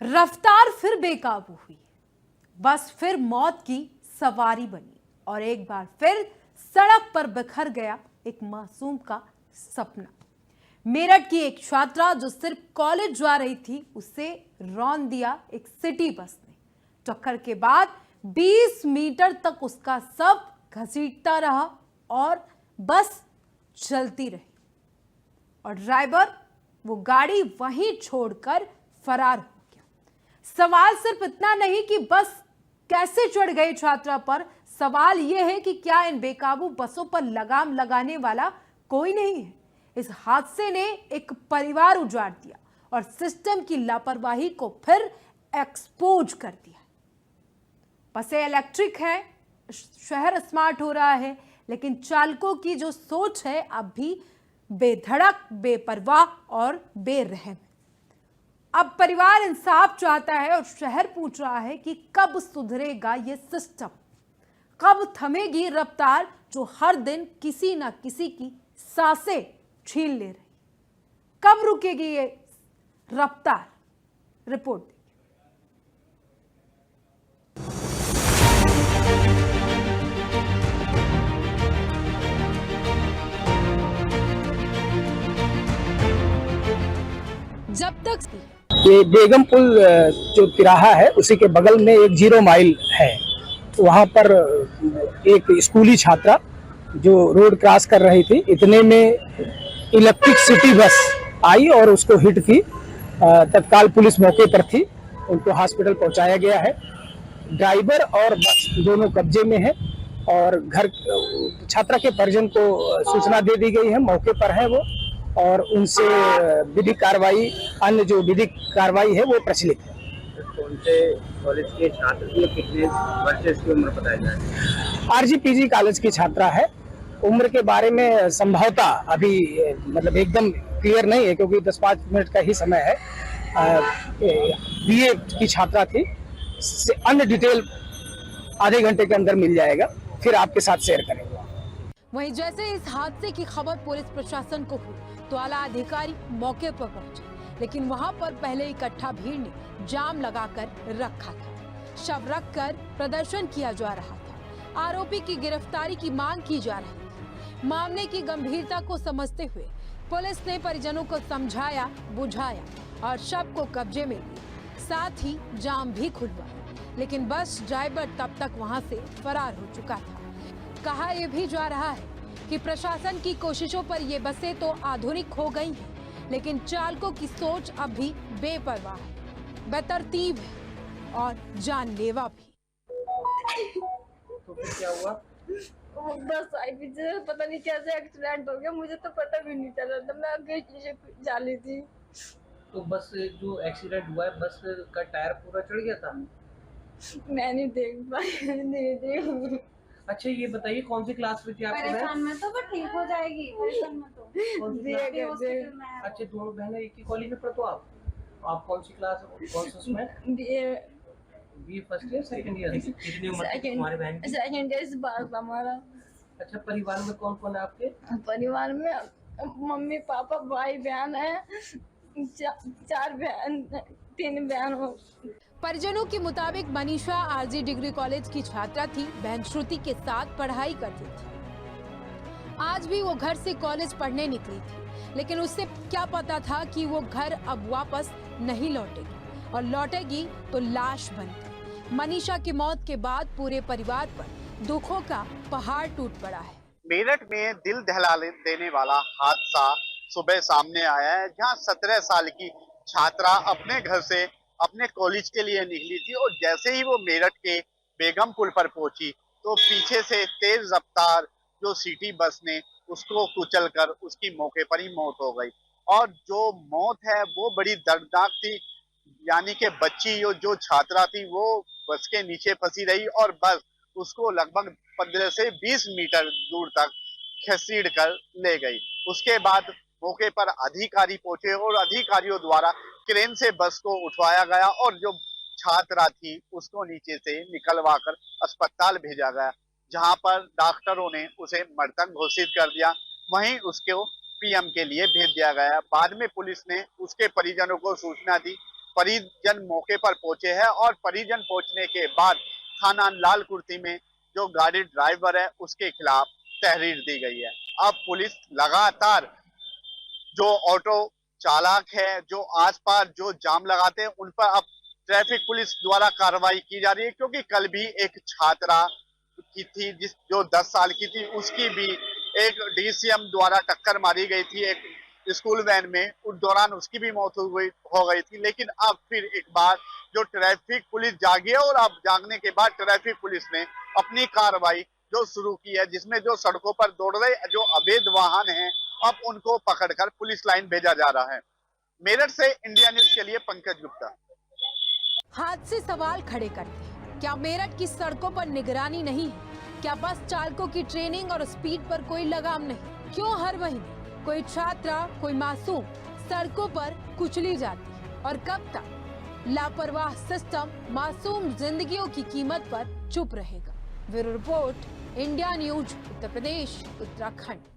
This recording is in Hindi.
रफ्तार फिर बेकाबू हुई, बस फिर मौत की सवारी बनी और एक बार फिर सड़क पर बिखर गया एक मासूम का सपना। मेरठ की एक छात्रा जो सिर्फ कॉलेज जा रही थी, उसे रौंद दिया एक सिटी बस ने। टक्कर के बाद 20 मीटर तक उसका शव घसीटता रहा और बस चलती रही और ड्राइवर वो गाड़ी वहीं छोड़कर फरार हो गया। सवाल सिर्फ इतना नहीं कि बस कैसे चढ़ गई छात्रा पर, सवाल यह है कि क्या इन बेकाबू बसों पर लगाम लगाने वाला कोई नहीं है। इस हादसे ने एक परिवार उजाड़ दिया और सिस्टम की लापरवाही को फिर एक्सपोज कर दिया। बसें इलेक्ट्रिक है, शहर स्मार्ट हो रहा है, लेकिन चालकों की जो सोच है अब भी बेधड़क, बेपरवाह और बेरहम। अब परिवार इंसाफ चाहता है और शहर पूछ रहा है कि कब सुधरेगा ये सिस्टम, कब थमेगी रफ्तार जो हर दिन किसी ना किसी की सांसें छीन ले रही, कब रुकेगी ये रफ्तार। रिपोर्ट देखिए। जब तक ये बेगम पुल जो तिराहा है उसी के बगल में एक 0 माइल है। वहाँ पर एक स्कूली छात्रा जो रोड क्रॉस कर रही थी, इतने में इलेक्ट्रिक सिटी बस आई और उसको हिट की। तत्काल पुलिस मौके पर थी, उनको हॉस्पिटल पहुंचाया गया है। ड्राइवर और बस दोनों कब्जे में है और घर छात्रा के परिजन को सूचना दे दी गई है, मौके पर है वो, और उनसे विधिक कार्रवाई, अन्य जो विधिक कार्रवाई है वो प्रचलित है। कौन से कॉलेज के छात्र की, कितने वर्ष इसकी उम्र बताई जाए? आरजीपीजी कॉलेज की छात्रा है। उम्र के बारे में संभवतः अभी मतलब एकदम क्लियर नहीं है क्योंकि 10-5 मिनट का ही समय है। बीए की छात्रा थी। अन्य डिटेल आधे घंटे के अंदर मिल जाएगा, फिर आपके साथ शेयर करेंगे। वहीं जैसे इस हादसे की खबर पुलिस प्रशासन को हुई तो आला अधिकारी मौके पर पहुंचे, लेकिन वहां पर पहले इकट्ठा भीड़ ने जाम लगाकर रखा था। शव रखकर प्रदर्शन किया जा रहा था। आरोपी की गिरफ्तारी की मांग की जा रही थी। मामले की गंभीरता को समझते हुए पुलिस ने परिजनों को समझाया, बुझाया और शव को कब्जे में लिया, साथ ही जाम भी खुलवाया, लेकिन बस ड्राइवर तब तक वहां से फरार हो चुका था। कहा यह भी जा रहा है कि प्रशासन की कोशिशों पर ये बसें तो आधुनिक हो गई हैं, लेकिन चालकों की सोच अब भी बेपरवाह है, बेतरतीब है और जानलेवा भी। तो फिर क्या हुआ? बस आई पीछे, पता नहीं कैसे एक्सीडेंट हो गया, मुझे तो पता भी नहीं चला था, मैं आगे पीछे जा रही थी। तो बस जो एक्सीडेंट हुआ है, बस का टायर पूरा चढ़ गया था? मैं नहीं देख पाई, नहीं देख। अच्छा ये बताइए, कौन सी क्लास में थी आपकी बहन? परेशान में तो वो ठीक हो जाएगी, परेशान में तो कौन सी देख क्लास? हॉस्पिटल में है। अच्छा, दोनों बहनें एक ही कॉलेज में पढ़ते हो आप कौन सी क्लास, कौन सा उसमें? B first year, second year? कितनी उम्र थी तुम्हारी बहन की? सेकंड ईयर से पास था हमारा। अच्छा, परिवार में कौन कौन है आपके? परिवार में मम्मी पापा भाई बहन है, 4 बहन, 3 बहन हो। परिजनों के मुताबिक मनीषा आरजी डिग्री कॉलेज की छात्रा थी, बहन श्रुति के साथ पढ़ाई करती थी। आज भी वो घर से कॉलेज पढ़ने निकली थी, लेकिन उससे क्या पता था कि वो घर अब वापस नहीं लौटेगी और लौटेगी तो लाश बनकर। मनीषा की मौत के बाद पूरे परिवार पर दुखों का पहाड़ टूट पड़ा है। मेरठ में दिल दहला देने वाला हादसा सुबह सामने आया है, जहां 17 साल की छात्रा अपने घर से अपने कॉलेज के लिए निकली थी और जैसे ही वो मेरठ के बेगम पुल पर पहुंची तो पीछे से तेज रफ्तार जो सिटी बस ने उसको कुचलकर उसकी मौके पर ही मौत हो गई। और जो मौत है वो बड़ी दर्दनाक थी, यानी कि बच्ची जो छात्रा थी वो बस के नीचे फंसी रही और बस उसको लगभग 15 से 20 मीटर दूर तक खसीड़ कर ले गई। उसके बाद मौके पर अधिकारी पहुंचे और अधिकारियों द्वारा क्रेन से बस को उठवाया गया और जो छात्रा थी उसको नीचे से निकलवा कर अस्पताल भेजा गया, जहां पर डॉक्टरों ने उसे मृतक घोषित कर दिया। वहीं उसको पीएम के लिए भेज दिया गया। बाद में पुलिस ने उसके परिजनों को सूचना दी परिजन मौके पर पहुंचे हैं और परिजन पहुंचने के बाद थाना लाल कुर्ती में जो गाड़ी ड्राइवर है उसके खिलाफ तहरीर दी गई है। अब पुलिस लगातार जो ऑटो चालक है, जो आसपास जो जाम लगाते हैं, उन पर अब ट्रैफिक पुलिस द्वारा कार्रवाई की जा रही है, क्योंकि कल भी एक छात्रा की थी जो 10 साल की थी, उसकी भी एक डीसीएम द्वारा टक्कर मारी गई थी एक स्कूल वैन में, उस दौरान उसकी भी मौत हो गई थी। लेकिन अब फिर एक बार जो ट्रैफिक पुलिस जागी है और अब जागने के बाद ट्रैफिक पुलिस ने अपनी कार्रवाई जो शुरू की है, जिसमें जो सड़कों पर दौड़ रहे जो अवैध वाहन हैं अब उनको पकड़कर पुलिस लाइन भेजा जा रहा है। मेरठ से इंडिया न्यूज के लिए पंकज गुप्ता। हाथ से सवाल खड़े करते हैं, क्या मेरठ की सड़कों पर निगरानी नहीं है? क्या बस चालकों की ट्रेनिंग और स्पीड पर कोई लगाम नहीं? क्यों हर महीने कोई छात्रा, कोई मासूम सड़कों पर कुचली जाती है? और कब तक लापरवाह सिस्टम मासूम जिंदगियों की कीमत पर चुप रहेगा? Bureau report, India news, Uttar Pradesh, Uttarakhand.